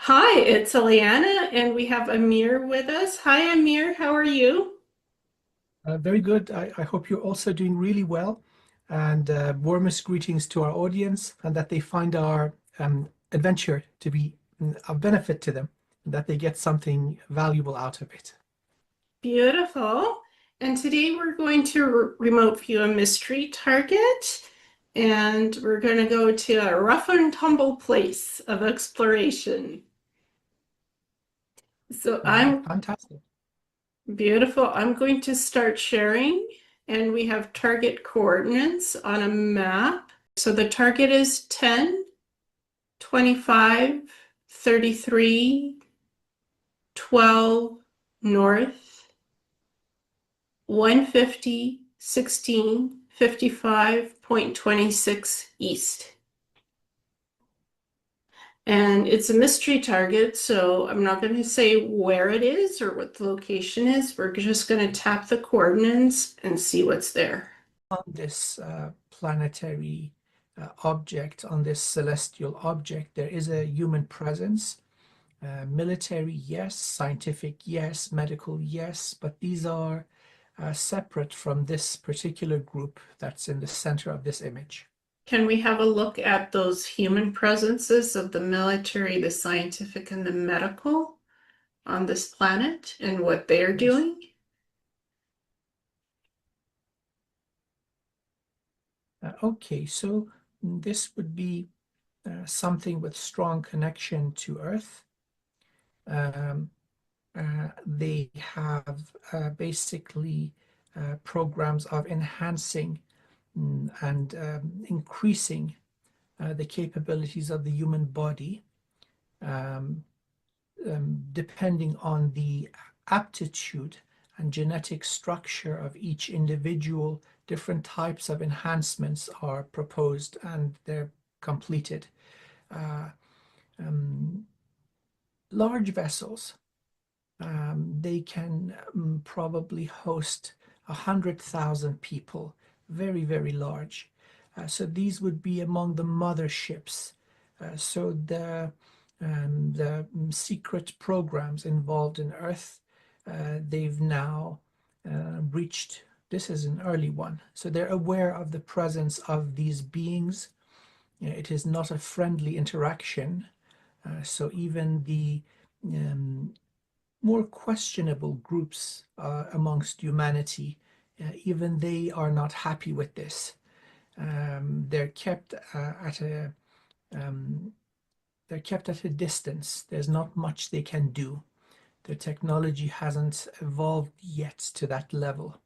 Hi, it's Ileana, and we have Amir with us. Hi, Amir, how are you? Very good. I hope you're also doing really well. And warmest greetings to our audience, and that they find our adventure to be of benefit to them, and that they get something valuable out of it. Beautiful. And today we're going to remote view a mystery target, and we're going to go to a rough and tumble place of exploration. So I'm Fantastic. beautiful. I'm going to start sharing, and we have target coordinates on a map. So the target is 10, 25, 33, 12 north, 150, 16, 55.26 east. And it's a mystery target, so I'm not going to say where it is or what the location is. We're just going to tap the coordinates and see what's there. On this planetary object, on this celestial object, there is a human presence. Military, yes. Scientific, yes. Medical, yes. But these are separate from this particular group that's in the center of this image. Can we have a look at those human presences of the military, the scientific, and the medical on this planet and what they're Yes. doing? Okay, so this would be something with strong connection to Earth. Um, they have basically programs of enhancing and increasing the capabilities of the human body, um, depending on the aptitude and genetic structure of each individual. Different types of enhancements are proposed and they're completed. Uh, um, Large vessels, they can probably host 100,000 people, very, very large. So these would be among the motherships. So the secret programs involved in Earth, they've now reached. This is an early one. So they're aware of the presence of these beings. It is not a friendly interaction. So even the um, more questionable groups amongst humanity, even they are not happy with this. They're kept at a um, they're kept at a distance. There's not much they can do. Their technology hasn't evolved yet to that level.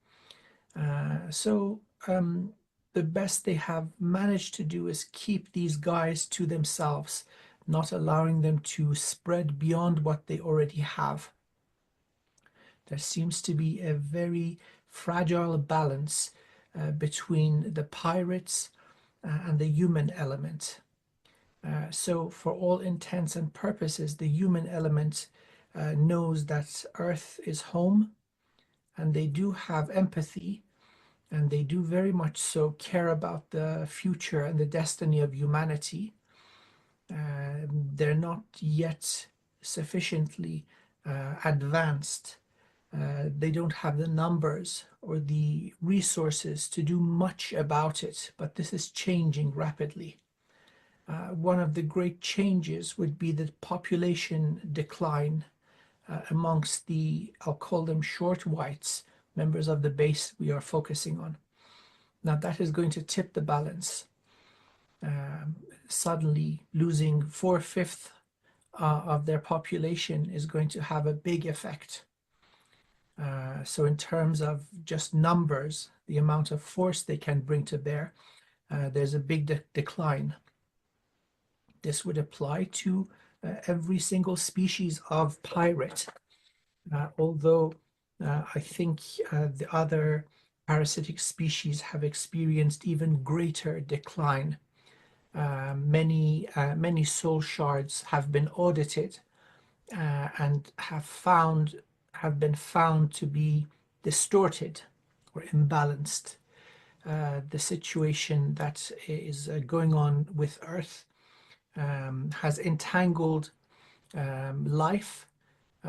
So the best they have managed to do is keep these guys to themselves, not allowing them to spread beyond what they already have. There seems to be a very fragile balance between the pirates and the human element. So, for all intents and purposes, the human element knows that Earth is home, and they do have empathy, and they do very much so care about the future and the destiny of humanity. They're not yet sufficiently advanced. They don't have the numbers or the resources to do much about it, but this is changing rapidly. One of the great changes would be the population decline amongst the, I'll call them short whites, members of the base we are focusing on. Now, that is going to tip the balance. Suddenly, losing four-fifths of their population is going to have a big effect. So in terms of just numbers, the amount of force they can bring to bear, there's a big decline. This would apply to every single species of pirate, although I think the other parasitic species have experienced even greater decline. Many soul shards have been audited and have been found to be distorted or imbalanced. The situation that is going on with Earth has entangled life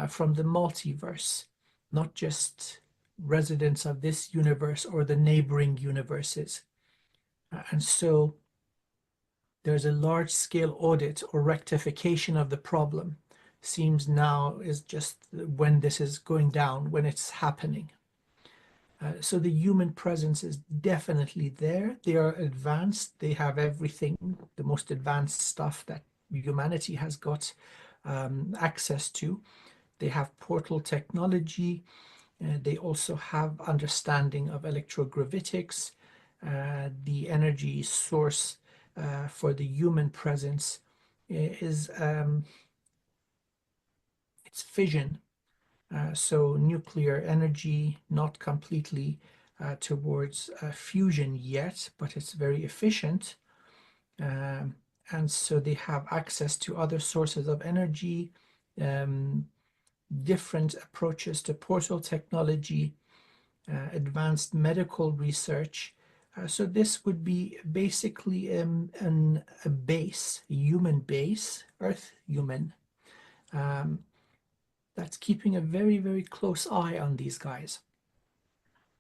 from the multiverse, not just residents of this universe or the neighboring universes. And so there's a large-scale audit or rectification of the problem. Seems now is just when this is going down, when it's happening. So the human presence is definitely there. They are advanced. They have everything, the most advanced stuff that humanity has got access to. They have portal technology. They also have understanding of electrogravitics. The energy source for the human presence is it's fission. So nuclear energy, not completely towards fusion yet, but it's very efficient. Um, and so they have access to other sources of energy, different approaches to portal technology, advanced medical research. So this would be basically a base, a human base, Earth human, that's keeping a very, very close eye on these guys.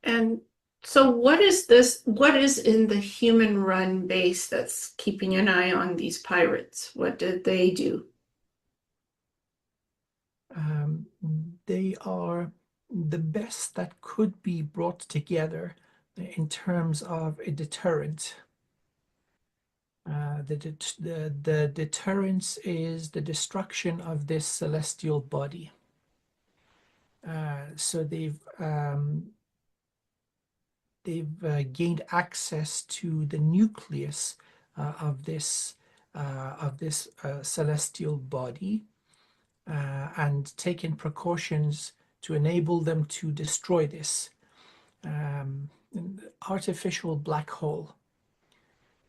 And so what is this? What is in the human run base that's keeping an eye on these pirates? What did they do? Um, they are the best that could be brought together in terms of a deterrent. The deterrence is the destruction of this celestial body. So they've gained access to the nucleus of this celestial body and taken precautions to enable them to destroy this artificial black hole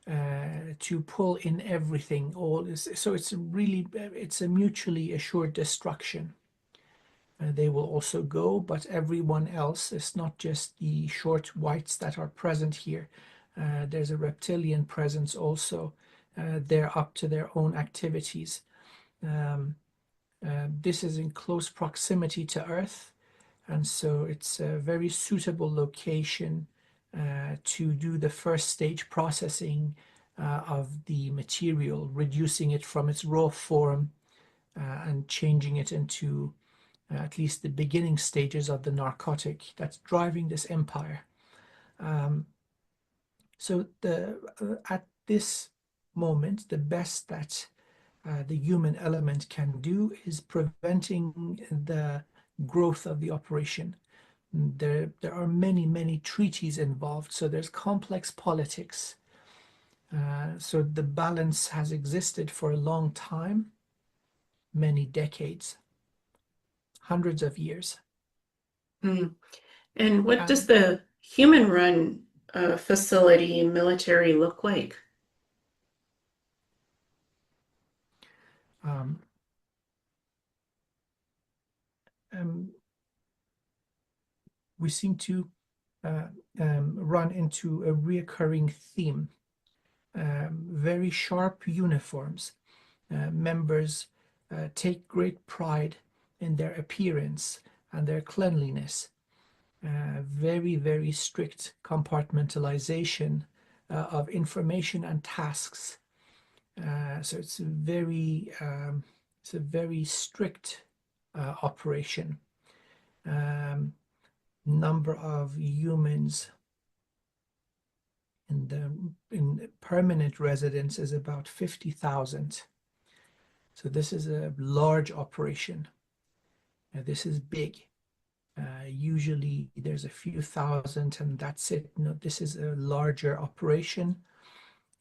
to pull in everything. So it's really it's a mutually assured destruction. They will also go, but everyone else is not just the short whites that are present here. There's a reptilian presence also. They're up to their own activities. This is in close proximity to Earth, and so it's a very suitable location to do the first stage processing of the material, reducing it from its raw form and changing it into at least the beginning stages of the narcotic that's driving this empire. So at this moment, the best that the human element can do is preventing the growth of the operation. There are many, many treaties involved, so there's complex politics. So the balance has existed for a long time, many decades, hundreds of years. Hmm. And what does And the human run facility military look like? um, um, we seem to uh, run into a reoccurring theme. Very sharp uniforms. Members take great pride in their appearance and their cleanliness. Very, very strict compartmentalization of information and tasks. So it's a very strict operation. Number of humans in permanent residence is about 50,000. So this is a large operation. This is big. Usually there's a few thousand and that's it. No, this is a larger operation.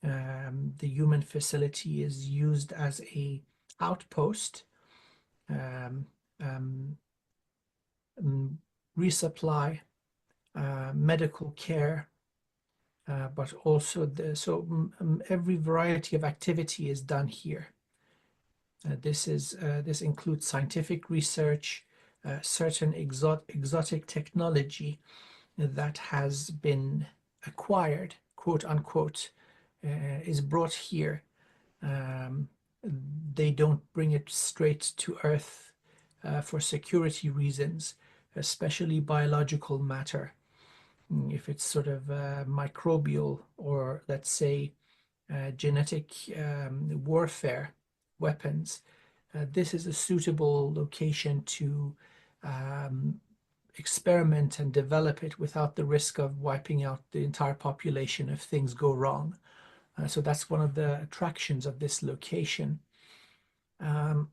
The human facility is used as a outpost, um, um, resupply, medical care, but also every variety of activity is done here. This includes scientific research, certain exotic technology that has been acquired, quote unquote, is brought here. they don't bring it straight to Earth for security reasons, especially biological matter. If it's sort of microbial or, let's say, genetic warfare weapons, this is a suitable location to um, experiment and develop it without the risk of wiping out the entire population if things go wrong. So that's one of the attractions of this location. Um,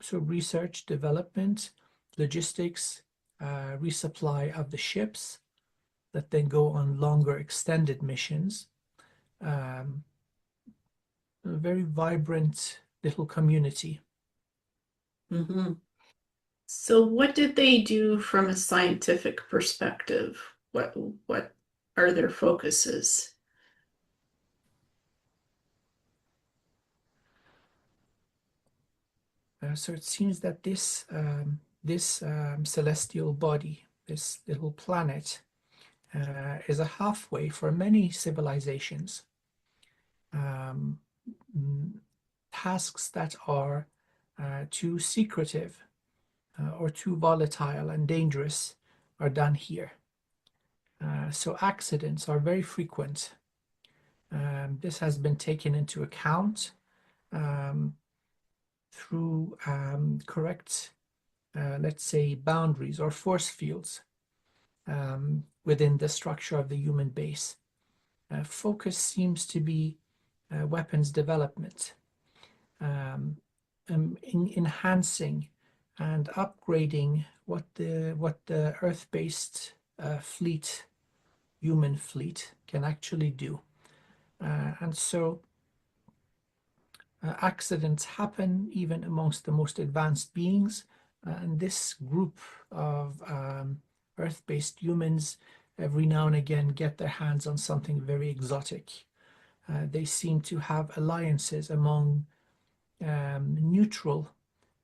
so research, development, logistics, resupply of the ships that then go on longer extended missions. Um, a very vibrant little community. Mm-hmm. So what did they do from a scientific perspective? What are their focuses? So it seems that this celestial body, this little planet, is a halfway for many civilizations. Um, Tasks that are too secretive or too volatile and dangerous are done here. So accidents are very frequent. This has been taken into account um, through correct, let's say, boundaries or force fields within the structure of the human base. Focus seems to be weapons development, um, enhancing and upgrading what the Earth-based fleet, human fleet, can actually do. And so accidents happen even amongst the most advanced beings. And this group of Earth-based humans every now and again get their hands on something very exotic. They seem to have alliances among neutral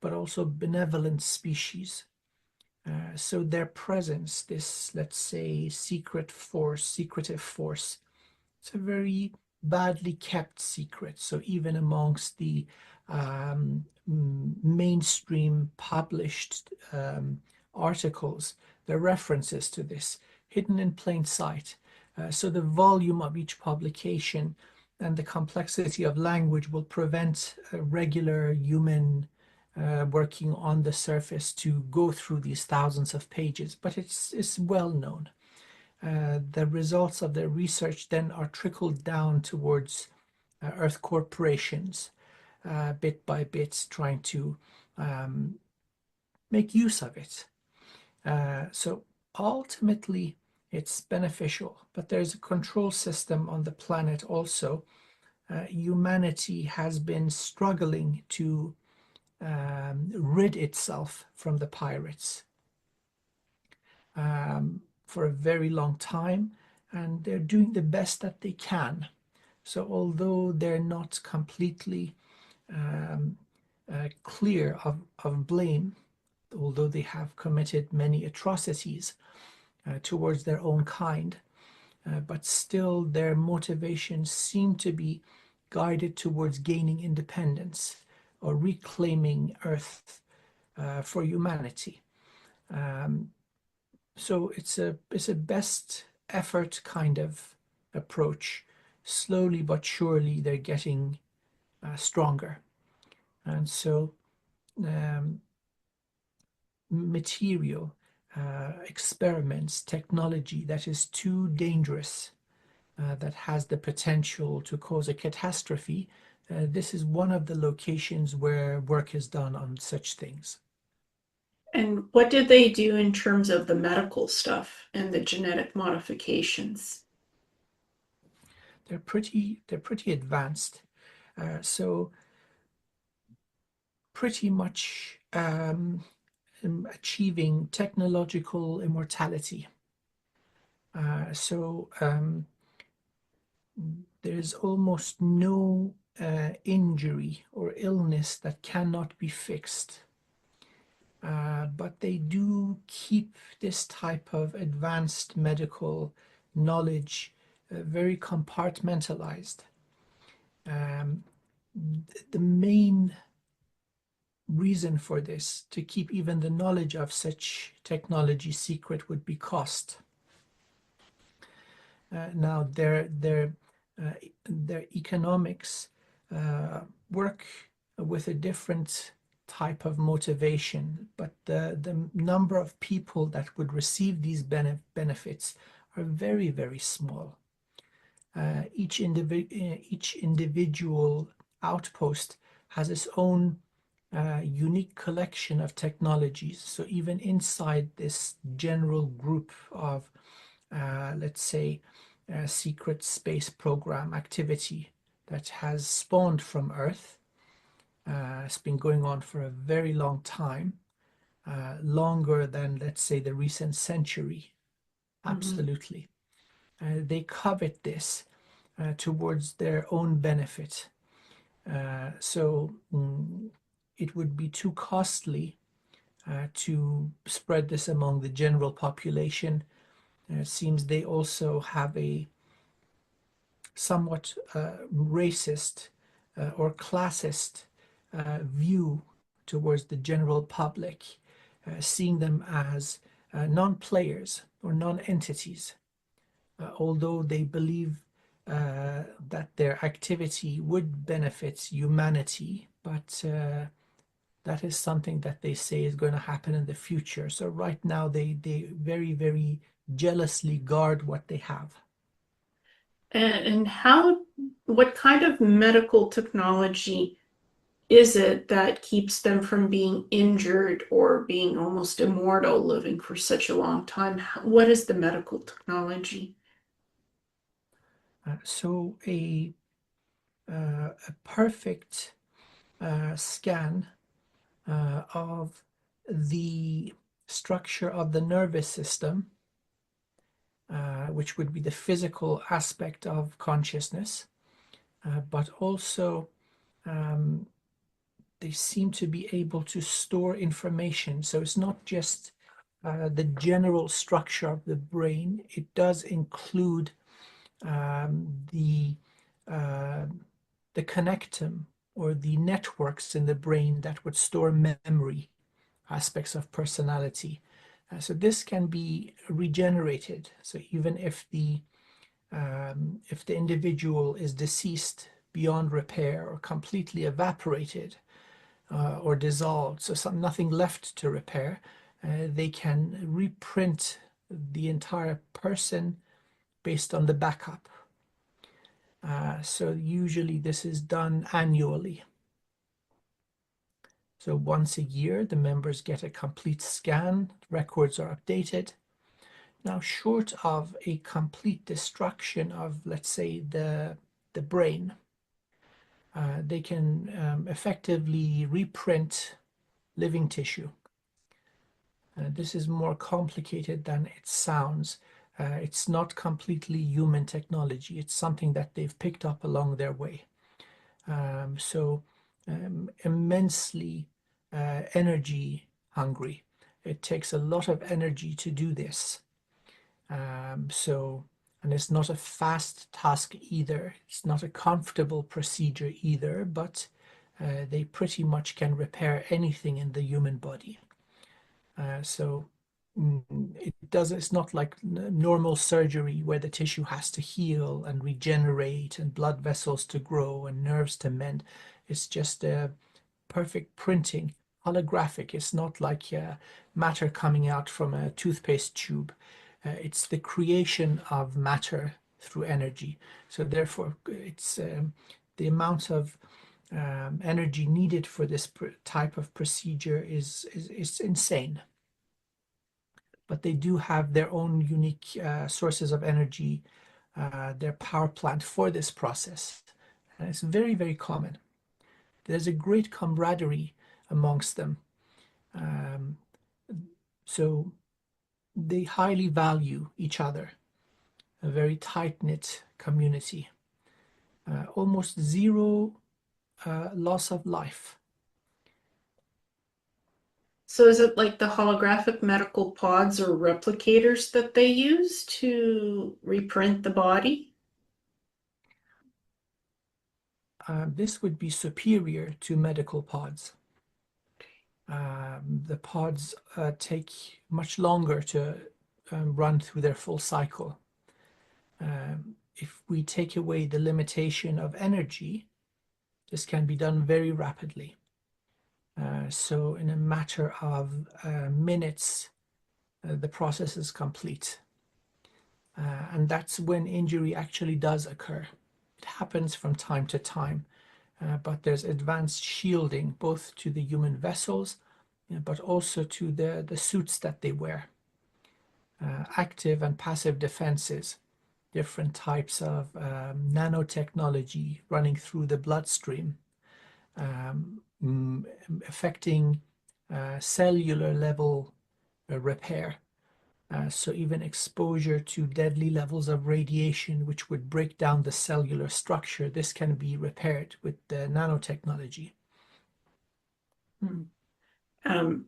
but also benevolent species. So their presence, this, let's say, secretive force, it's a very badly kept secret. So even amongst the mainstream published articles, there are references to this, hidden in plain sight. So the volume of each publication and the complexity of language will prevent a regular human working on the surface to go through these thousands of pages, but it's well known. The results of their research then are trickled down towards Earth corporations, bit by bit, trying to make use of it. So ultimately, it's beneficial, but there's a control system on the planet also. Humanity has been struggling to rid itself from the pirates for a very long time, and they're doing the best that they can. So although they're not completely clear of blame, although they have committed many atrocities towards their own kind, but still their motivations seem to be guided towards gaining independence or reclaiming Earth for humanity. So it's a best effort kind of approach. Slowly but surely, they're getting stronger, and so um, material experiments, technology that is too dangerous, that has the potential to cause a catastrophe. This is one of the locations where work is done on such things. And what did they do in terms of the medical stuff and the genetic modifications? They're pretty advanced. So pretty much achieving technological immortality. So there's almost no injury or illness that cannot be fixed. But they do keep this type of advanced medical knowledge very compartmentalized. The main reason for this, to keep even the knowledge of such technology secret, would be cost. Now, their economics work with a different type of motivation, but the number of people that would receive these benefits are very, very small. Each individual outpost has its own unique collection of technologies. So even inside this general group of, let's say, secret space program activity that has spawned from Earth, it's been going on for a very long time, longer than, let's say, the recent century. Absolutely. They covet this towards their own benefit. So it would be too costly to spread this among the general population. It seems they also have a somewhat racist or classist view towards the general public, seeing them as non-players or non-entities, although they believe that their activity would benefit humanity, but that is something that they say is going to happen in the future. So right now they very, very jealously guard what they have. And what kind of medical technology is it that keeps them from being injured or being almost immortal living for such a long time? What is the medical technology? So a perfect scan of the structure of the nervous system, which would be the physical aspect of consciousness, but also they seem to be able to store information. So it's not just the general structure of the brain, it does include the connectum or the networks in the brain that would store memory, aspects of personality. So this can be regenerated. So even if the individual is deceased beyond repair or completely evaporated or dissolved, so nothing left to repair, they can reprint the entire person based on the backup. So usually this is done annually. So once a year, the members get a complete scan, records are updated. Now, short of a complete destruction of, let's say, the brain, they can effectively reprint living tissue. This is more complicated than it sounds. It's not completely human technology. It's something that they've picked up along their way. Immensely energy hungry. It takes a lot of energy to do this. And it's not a fast task either. It's not a comfortable procedure either, but they pretty much can repair anything in the human body. It's not like normal surgery where the tissue has to heal and regenerate and blood vessels to grow and nerves to mend. It's just a perfect printing, holographic. It's not like matter coming out from a toothpaste tube. It's the creation of matter through energy. So therefore, it's the amount of energy needed for this type of procedure is insane. But they do have their own unique sources of energy, their power plant for this process. And it's very, very common. There's a great camaraderie amongst them. So they highly value each other, a very tight-knit community. Almost zero loss of life. So is it like the holographic medical pods or replicators that they use to reprint the body? This would be superior to medical pods. The pods take much longer to run through their full cycle. If we take away the limitation of energy, this can be done very rapidly. So in a matter of minutes, the process is complete. And that's when injury actually does occur. It happens from time to time, but there's advanced shielding both to the human vessels, but also to the suits that they wear. Active and passive defenses, different types of nanotechnology running through the bloodstream, affecting cellular level repair. So even exposure to deadly levels of radiation, which would break down the cellular structure, this can be repaired with the nanotechnology.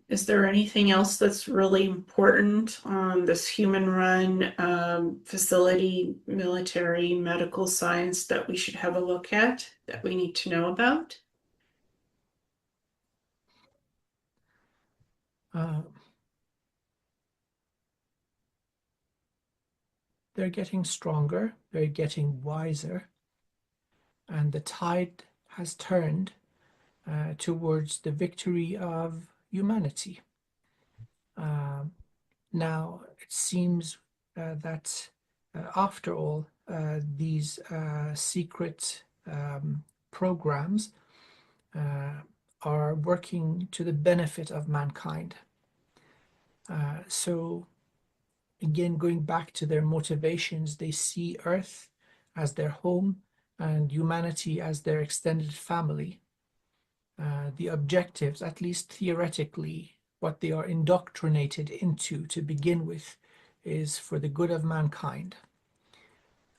Is there anything else that's really important on this human-run facility, military, medical science that we should have a look at, that we need to know about? They're getting stronger, they're getting wiser, and the tide has turned towards the victory of humanity. Now, it seems that after all, these secret programs are working to the benefit of mankind. So, again, going back to their motivations, they see Earth as their home and humanity as their extended family. The objectives, at least theoretically, what they are indoctrinated into to begin with, is for the good of mankind.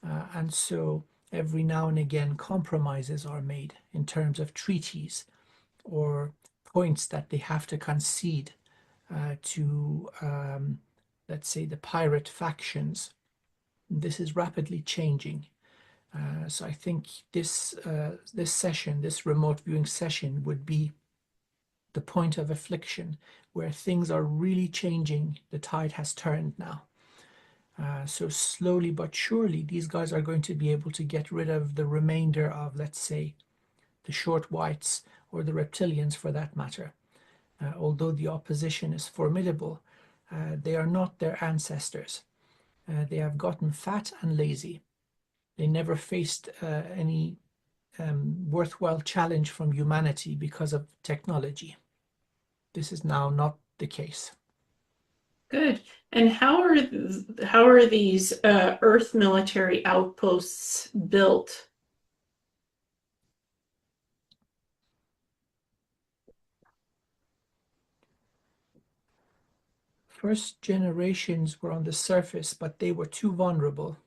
And so every now and again compromises are made in terms of treaties or points that they have to concede to, let's say, the pirate factions. This is rapidly changing. So I think this session, this remote viewing session, would be the point of affliction where things are really changing. The tide has turned now. So slowly but surely, these guys are going to be able to get rid of the remainder of, let's say, the short whites or the reptilians for that matter. Although the opposition is formidable, they are not their ancestors. They have gotten fat and lazy. They never faced any worthwhile challenge from humanity because of technology. This is now not the case. Good. And how are these Earth military outposts built? First generations were on the surface, but they were too vulnerable.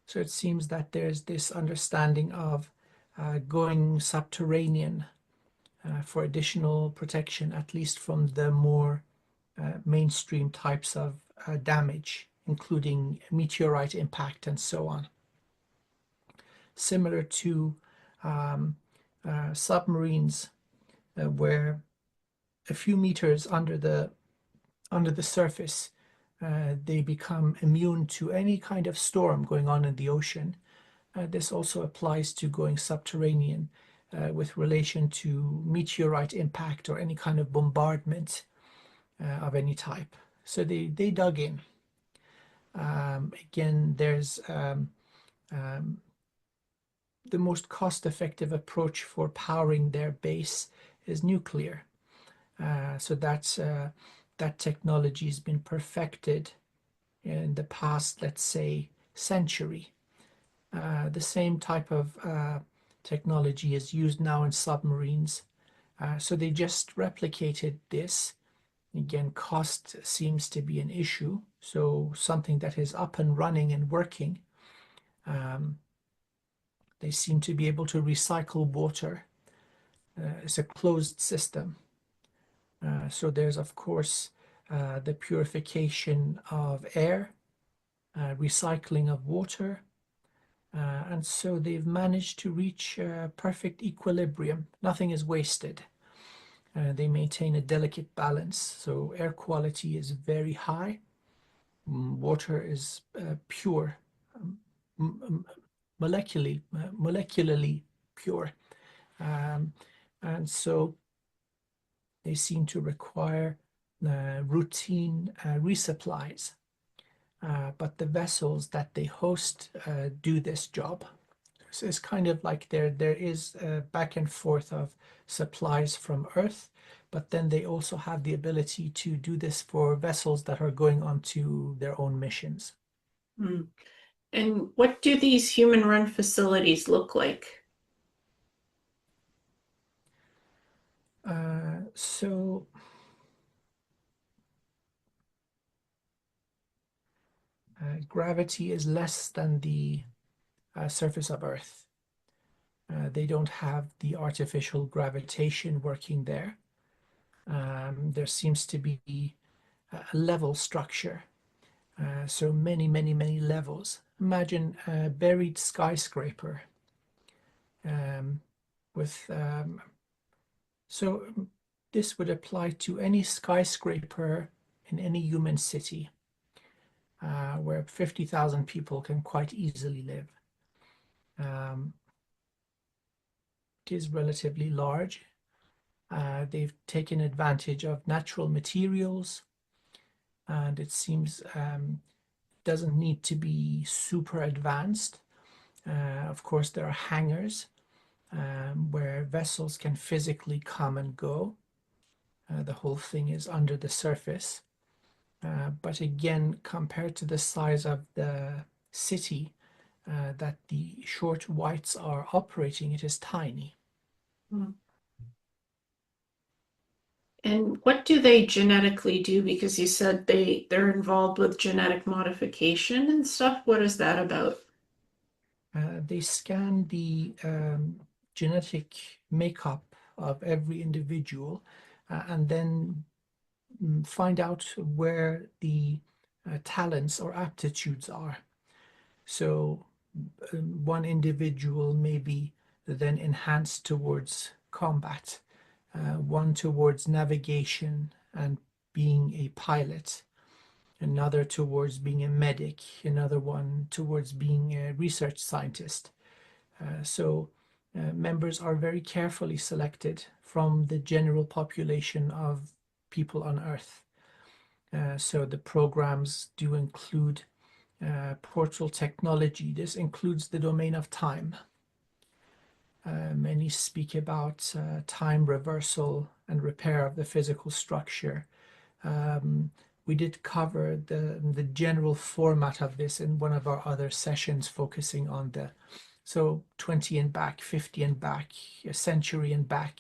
So it seems that there's this understanding of going subterranean for additional protection, at least from the more mainstream types of damage, including meteorite impact and so on. Similar to submarines, where a few meters under the surface, they become immune to any kind of storm going on in the ocean. This also applies to going subterranean with relation to meteorite impact or any kind of bombardment of any type. So they dug in. Again, there's the most cost-effective approach for powering their base is nuclear. So that technology has been perfected in the past, let's say, century. The same type of technology is used now in submarines. So they just replicated this. Again, cost seems to be an issue. So something that is up and running and working, they seem to be able to recycle water. It's a closed system. So there's, of course, the purification of air, recycling of water, And so they've managed to reach perfect equilibrium. Nothing is wasted. They maintain a delicate balance, so air quality is very high. Water is pure, molecularly pure. And so they seem to require routine resupplies. But the vessels that they host do this job. So it's kind of like there is a back and forth of supplies from Earth, but then they also have the ability to do this for vessels that are going onto their own missions. Mm. And what do these human-run facilities look like? So gravity is less than the surface of Earth. They don't have the artificial gravitation working there. There seems to be a level structure. So many levels. Imagine a buried skyscraper with so this would apply to any skyscraper in any human city where 50,000 people can quite easily live. It is relatively large. They've taken advantage of natural materials, and it seems doesn't need to be super advanced. Of course, there are hangars where vessels can physically come and go. The whole thing is under the surface. But again, compared to the size of the city that the short whites are operating, it is tiny. Mm. And what do they genetically do? Because you said they're involved with genetic modification and stuff. What is that about? They scan the genetic makeup of every individual and then find out where the talents or aptitudes are. So one individual may be then enhanced towards combat, one towards navigation and being a pilot, another towards being a medic, another one towards being a research scientist. Members are very carefully selected from the general population of people on Earth. So the programs do include portal technology. This includes the domain of time. Many speak about time reversal and repair of the physical structure. We did cover the general format of this in one of our other sessions, focusing on the 20 and back, 50 and back, a century and back.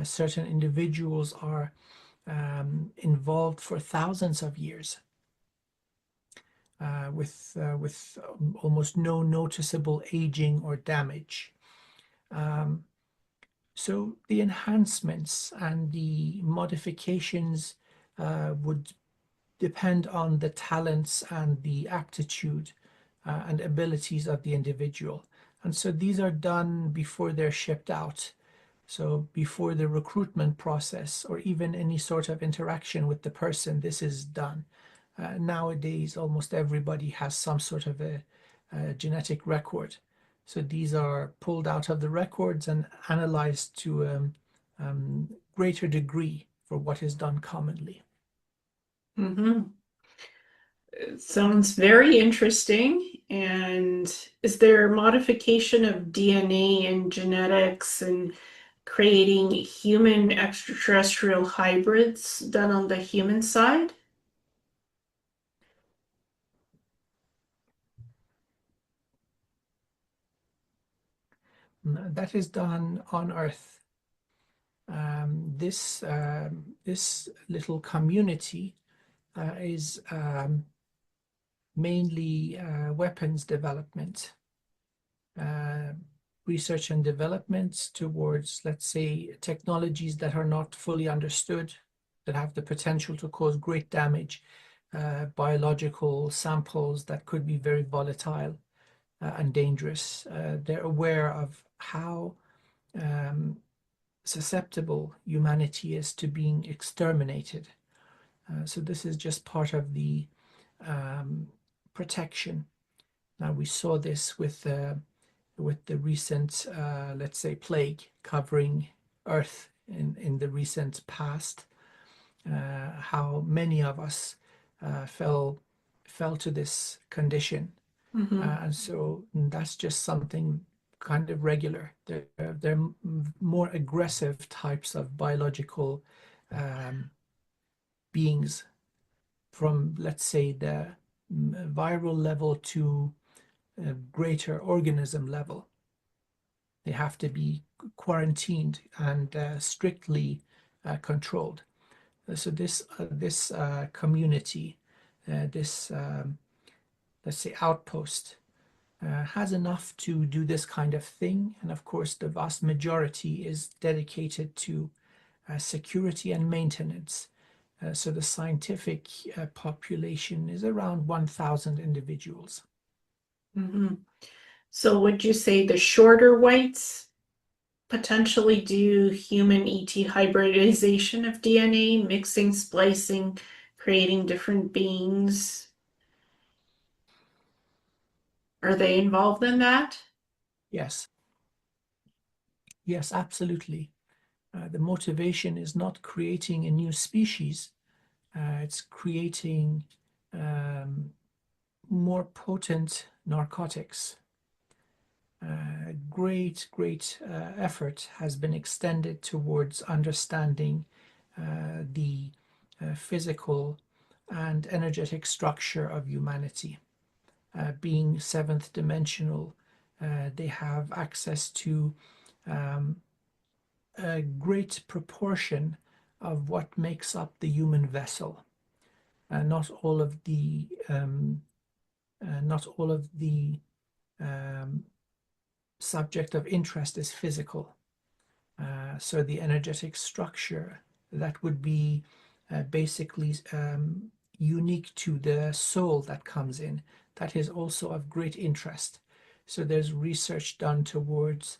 Certain individuals are involved for thousands of years with almost no noticeable aging or damage. So the enhancements and the modifications would depend on the talents and the aptitude and abilities of the individual. And so these are done before they're shipped out. So before the recruitment process or even any sort of interaction with the person, this is done. Nowadays, almost everybody has some sort of a genetic record. So these are pulled out of the records and analyzed to greater degree for what is done commonly. Mm-hmm. It sounds very interesting. And is there modification of DNA and genetics and creating human extraterrestrial hybrids done on the human side? That is done on Earth. This little community is mainly weapons development, research and development towards, let's say, technologies that are not fully understood, that have the potential to cause great damage, biological samples that could be very volatile. and dangerous. They're aware of how susceptible humanity is to being exterminated. So this is just part of the protection. Now we saw this with the recent, let's say, plague covering Earth in the recent past. How many of us fell to this condition, and so that's just something kind of regular. They're more aggressive types of biological beings, from, let's say, the viral level to a greater organism level. They have to be quarantined and strictly controlled. So this community, this let's say outpost, has enough to do this kind of thing, and of course the vast majority is dedicated to security and maintenance. So the scientific population is around 1,000 individuals. So would you say the shorter whites potentially do human ET hybridization of DNA, mixing, splicing, creating different beings? Are they involved in that? Yes, yes, absolutely. The motivation is not creating a new species, it's creating more potent narcotics. Great effort has been extended towards understanding the physical and energetic structure of humanity. Being seventh dimensional, they have access to a great proportion of what makes up the human vessel. Not all of the subject of interest is physical. So the energetic structure that would be basically unique to the soul that comes in, that is also of great interest. So there's research done towards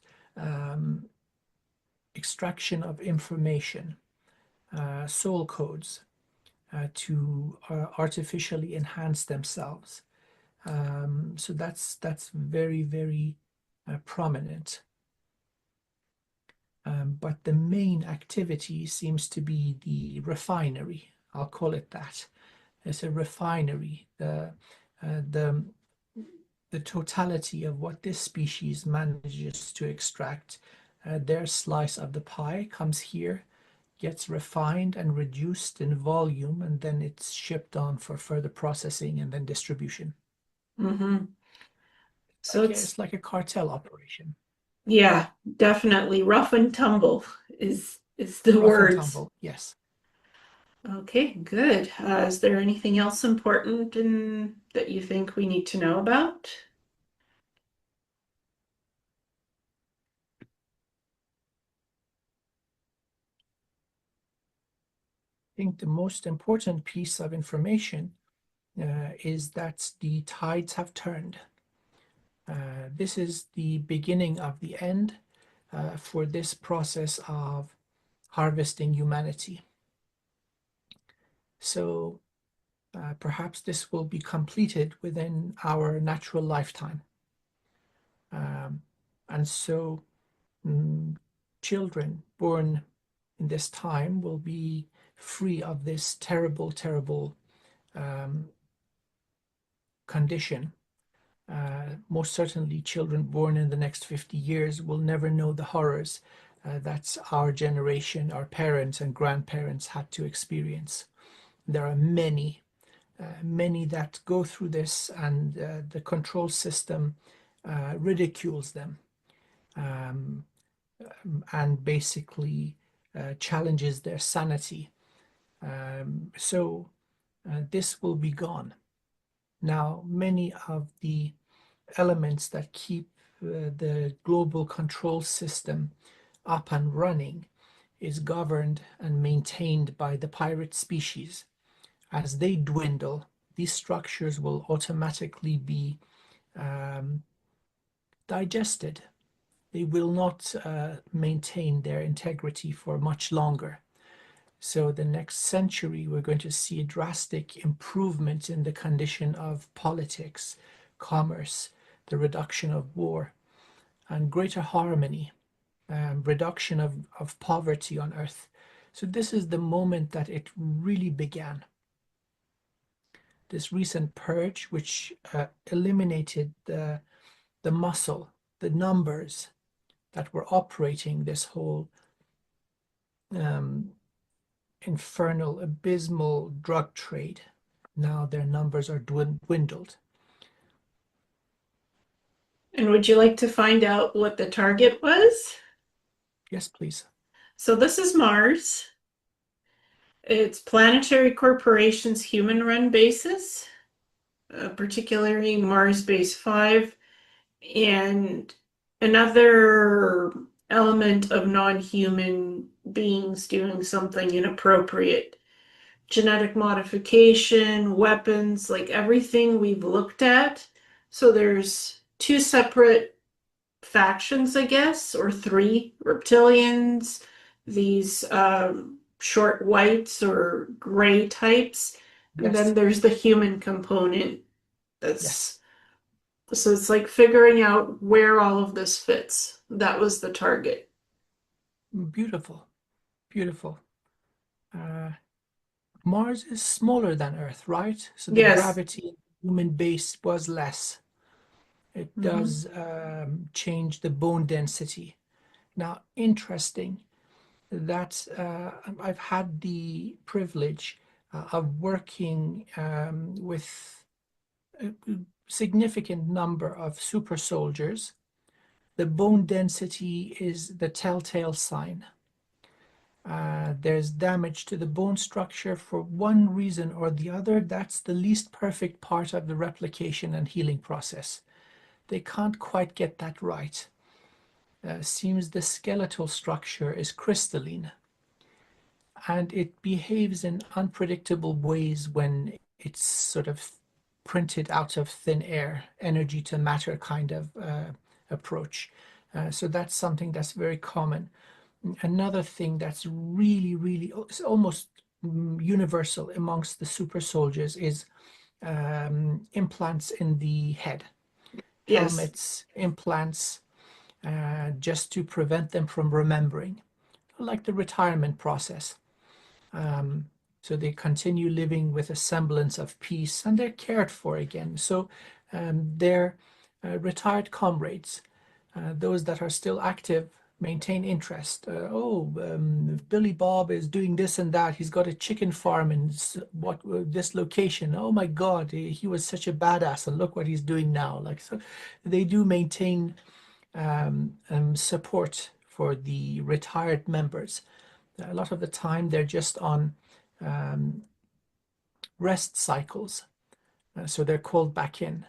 extraction of information, soul codes, to artificially enhance themselves. So that's very prominent. But the main activity seems to be the refinery. I'll call it that. It's a refinery. The totality of what this species manages to extract, their slice of the pie comes here, gets refined and reduced in volume, and then it's shipped on for further processing and then distribution. So It's like a cartel operation. yeah, definitely rough and tumble is the Rough and words. tumble, yes. Okay, good. Is there anything else important that you think we need to know about? I think the most important piece of information is that the tides have turned. This is the beginning of the end for this process of harvesting humanity. So perhaps this will be completed within our natural lifetime. And so children born in this time will be free of this terrible condition. Most certainly, children born in the next 50 years will never know the horrors that our generation, our parents and grandparents had to experience. There are many that go through this, and the control system ridicules them and basically challenges their sanity. So this will be gone. Now, many of the elements that keep the global control system up and running is governed and maintained by the pirate species. As they dwindle, these structures will automatically be digested. They will not maintain their integrity for much longer. So the next century, we're going to see a drastic improvement in the condition of politics, commerce, the reduction of war, and greater harmony, reduction of poverty on Earth. So this is the moment that it really began. This recent purge, which eliminated the muscle, the numbers that were operating this whole um, infernal, abysmal drug trade. Now their numbers are dwindled. And would you like to find out what the target was? Yes, please. So this is Mars. It's Planetary Corporation's human-run basis, particularly Mars Base 5, and another element of non-human beings doing something inappropriate. Genetic modification, weapons, like everything we've looked at. So there's two separate factions, I guess, or three: reptilians, these short whites or gray types, and Yes, then there's the human component. yes. That's so it's like figuring out where all of this fits. That was the target. Beautiful, beautiful. Uh, Mars is smaller than Earth, right? So the Yes. gravity in the human base was less. It Hmm. does change the bone density. Now, interesting that I've had the privilege of working with a significant number of super soldiers. The bone density is the telltale sign. There's damage to the bone structure for one reason or the other. That's the least perfect part of the replication and healing process. They can't quite get that right. Seems the skeletal structure is crystalline and it behaves in unpredictable ways when it's sort of printed out of thin air, energy to matter kind of approach. So that's something that's very common. Another thing that's really, really it's almost universal amongst the super soldiers is implants in the head, Yes. helmets, implants, just to prevent them from remembering, like the retirement process. Um, so they continue living with a semblance of peace and they're cared for again. So they're retired comrades, those that are still active maintain interest. Billy Bob is doing this and that. He's got a chicken farm in this location. Oh my God, he was such a badass, and look what he's doing now. Like so, they do maintain support for the retired members. A lot of the time, they're just on um, rest cycles, so they're called back in.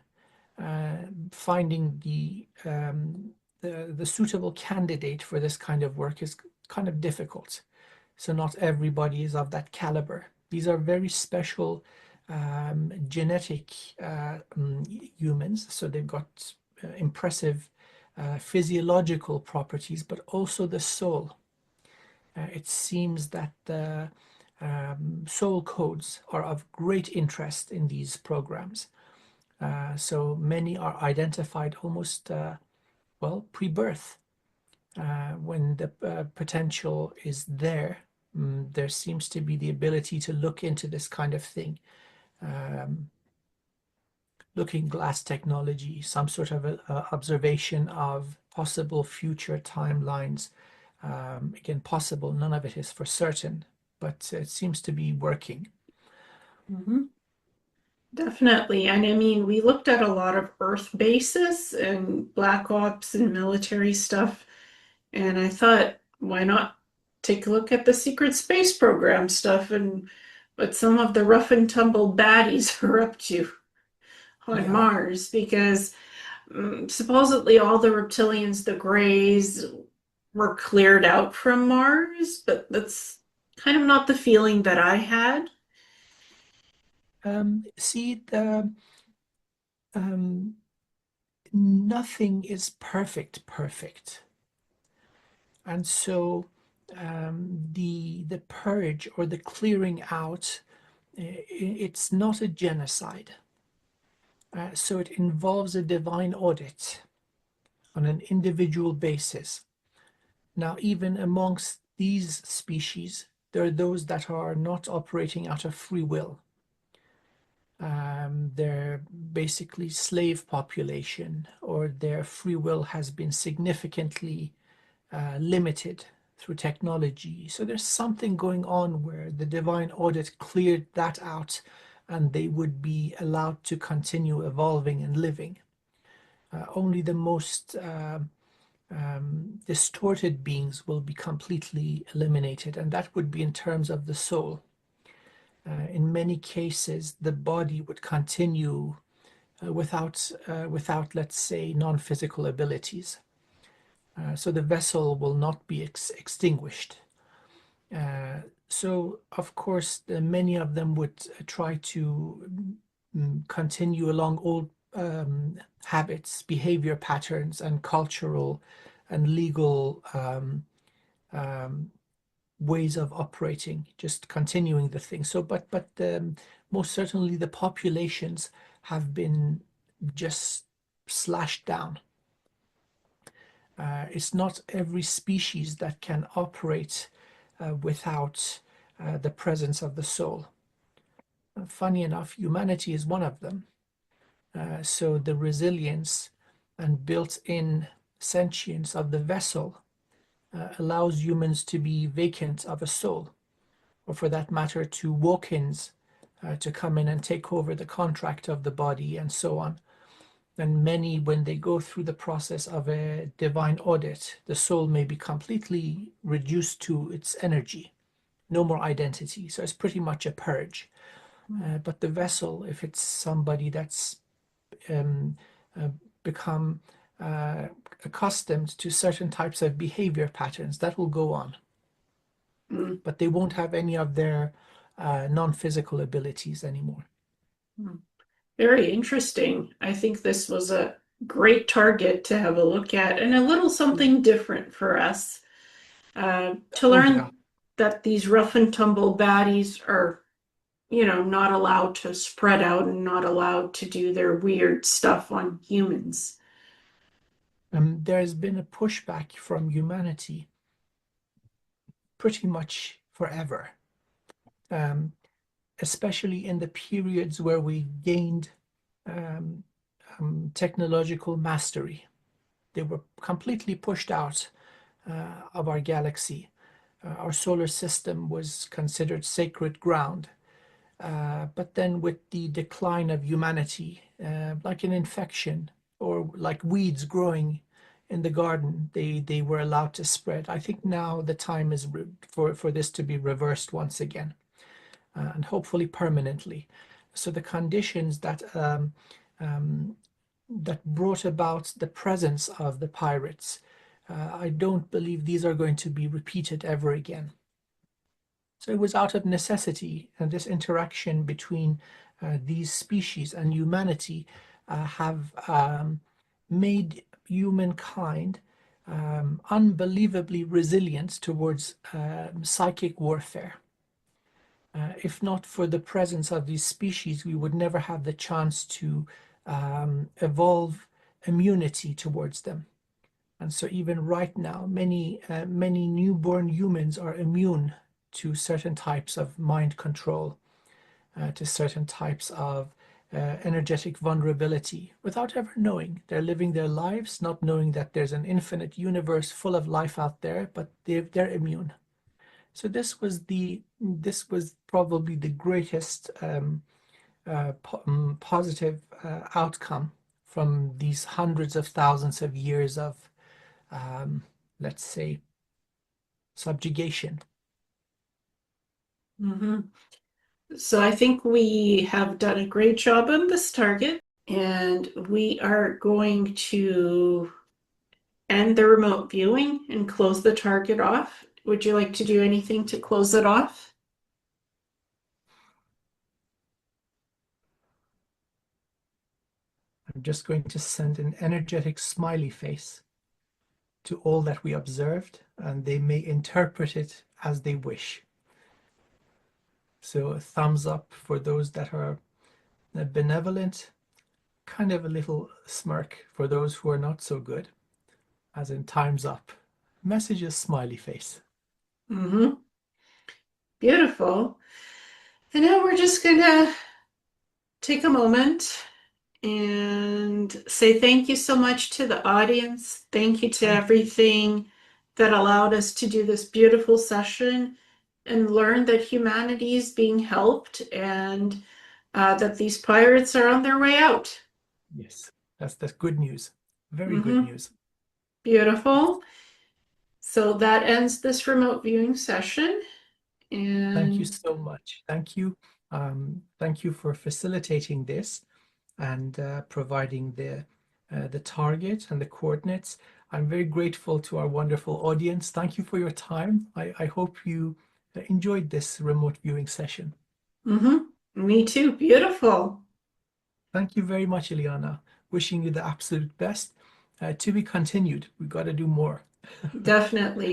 Finding the suitable candidate for this kind of work is kind of difficult. So not everybody is of that caliber. These are very special genetic humans. So they've got impressive physiological properties, but also the soul. It seems that the soul codes are of great interest in these programs. So many are identified almost, well, pre-birth. When the potential is there, there seems to be the ability to look into this kind of thing. Um, Looking glass technology, some sort of observation of possible future timelines. Again, possible, none of it is for certain, but it seems to be working. Hmm. Definitely. And I mean, we looked at a lot of Earth bases and black ops and military stuff. And I thought, why not take a look at the secret space program stuff and what some of the rough and tumble baddies are up to on Yeah. Mars? Because supposedly all the reptilians, the Greys, were cleared out from Mars, but that's kind of not the feeling that I had. See, um, nothing is perfect. And so the purge or the clearing out, it's not a genocide. So it involves a divine audit on an individual basis. Now, even amongst these species, there are those that are not operating out of free will. They're basically slave population, or their free will has been significantly limited through technology. So there's something going on where the divine audit cleared that out and they would be allowed to continue evolving and living. Only the most distorted beings will be completely eliminated, and that would be in terms of the soul. In many cases, the body would continue without, let's say, non-physical abilities. So the vessel will not be extinguished. So, of course, many of them would try to continue along old habits, behavior patterns, and cultural and legal ways of operating, just continuing the thing. So, but most certainly the populations have been just slashed down. It's not every species that can operate without the presence of the soul. Funny enough, humanity is one of them. So the resilience and built-in sentience of the vessel allows humans to be vacant of a soul, or for that matter, to walk-ins to come in and take over the contract of the body and so on. And many, when they go through the process of a divine audit, the soul may be completely reduced to its energy, no more identity. So it's pretty much a purge. But the vessel, if it's somebody that's become accustomed to certain types of behavior patterns, that will go on. But they won't have any of their non-physical abilities anymore. Very interesting. I think this was a great target to have a look at and a little something different for us to learn Yeah. that these rough and tumble baddies are, not allowed to spread out and not allowed to do their weird stuff on humans. There's been a pushback from humanity pretty much forever, especially in the periods where we gained technological mastery. They were completely pushed out of our galaxy. Our solar system was considered sacred ground. But then with the decline of humanity, like an infection or like weeds growing in the garden, they were allowed to spread. I think now the time is for this to be reversed once again, and hopefully permanently. So the conditions that brought about the presence of the pirates, I don't believe these are going to be repeated ever again. So it was out of necessity, and this interaction between these species and humanity have made humankind unbelievably resilient towards psychic warfare. If not for the presence of these species, we would never have the chance to evolve immunity towards them. And so even right now, many newborn humans are immune to certain types of mind control, to certain types of energetic vulnerability, without ever knowing. They're living their lives, not knowing that there's an infinite universe full of life out there, but they're immune. So this was probably the greatest positive outcome from these hundreds of thousands of years of, let's say, subjugation. So I think we have done a great job on this target, and we are going to end the remote viewing and close the target off. Would you like to do anything to close it off? I'm just going to send an energetic smiley face to all that we observed, and they may interpret it as they wish. So a thumbs up for those that are benevolent, kind of a little smirk for those who are not so good, as in time's up. Message is smiley face. Mm-hmm. Beautiful. And now we're just gonna take a moment and say thank you so much to the audience. Thank you to everything that allowed us to do this beautiful session and learn that humanity is being helped and that these pirates are on their way out. Yes, that's good news. Very good Mm-hmm. news. Beautiful. So that ends this remote viewing session. Thank you And so much. Thank you. Thank you for facilitating this and providing the target and the coordinates. I'm very grateful to our wonderful audience. Thank you for your time. I hope you enjoyed this remote viewing session. me too. Beautiful. Thank you very much, Ileana. Wishing you the absolute best. To be continued. We've got to do more. Definitely.